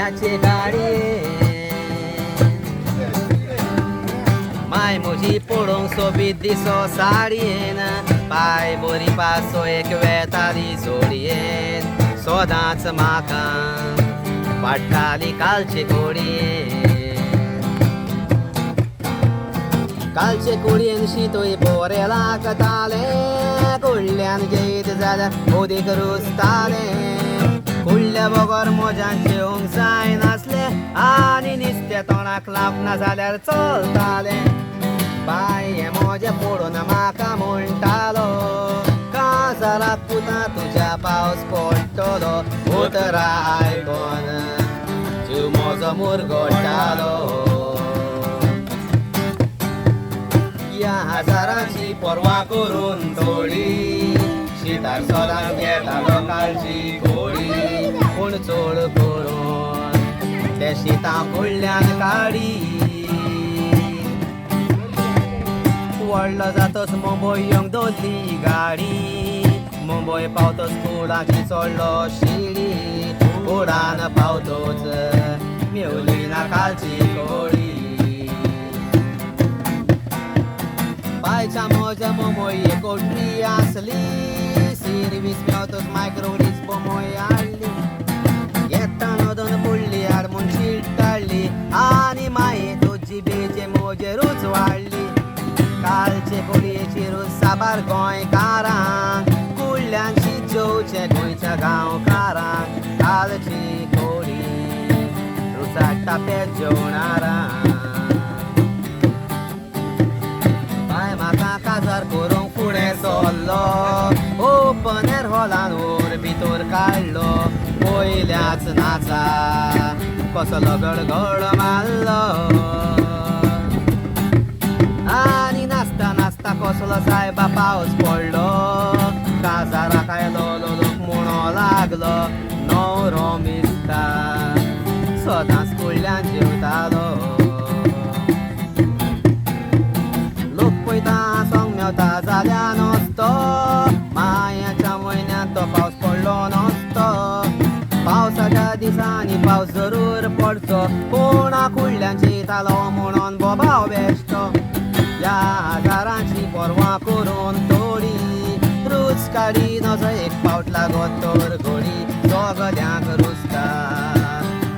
सोन्याचे गाडये माय म्हजी पळोवंक सोबीत दिसो साडयेन पाय बरी पासो एक वेताली जोडयेन सोदांच म्हाका पडटाली कालचे कुडयेन शितोय बरें लागताले कुडल्यान जेयत जाल्यार उदीक रुजताले कुडल्या बगर मोजान जेवंक जाय नासले आनी नुस्तें तोंडाक लावना जाल्यार चलताले बाय हें मोजें पळोवन म्हाका म्हणटालो काजाराक पुता तुज्या पावस पडटलो उतरां आयकोन जीव म्हजो मुरगोडटालो ह्या हजारांची पर्वा करून थोडी शितार सोदांक घेतालो कालची घोडी पूण चड करून ते शितां कडल्यान काडी व्हडलो जातच मुंबय येवंक दोल्ली गाडी मुंबय पावतच कुडाची चडलो शिडी कुडान पावतोच मेवली ना कालची घोडी पायच्या मोज्या मुंबय एक कोटरी आसली सिरवीस मेवतच मायक्रोडीच बोमोय हाडली येताना दोन पडली हाडमून शीट काडली आनी माये तुजी बेचे मोजेरूच वाडली कालचे कोडयेची रूच साबार गोंयकारांक कुडल्यांची जेवचे गोंयच्या गांवकारांक कालची कोडी रुचाडटा पेज जेवणारांक बाय म्हाका काजार करूंक फुडें सरलो ओपन एअर हॉलान व्हर भितर काडलो पयल्याच नाचा कसलो गडगड मारलो आनी नाचता नाचता कसलो सायबा पावस पडलो काजाराक आयलो लोक म्हणो लागलो न्हवरो मिसता सदांच कुडल्यान जेवतालो लोक पळयता हांसोंक मेवता जाल्यार नसतो मायाच्या म्हयन्यांत तो पावस पडलो नसतो पावसाच्या दिसांनी पावस जरूर पडचो पूण कुडल्यान जेयतालो म्हणून बोबाव बेश्टो ह्या हजारांची पर्वा करून थोडी रूच काडी नजो एक पावट लागत तर घोडी दोगल्यांक रुजता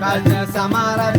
कालच्या समारा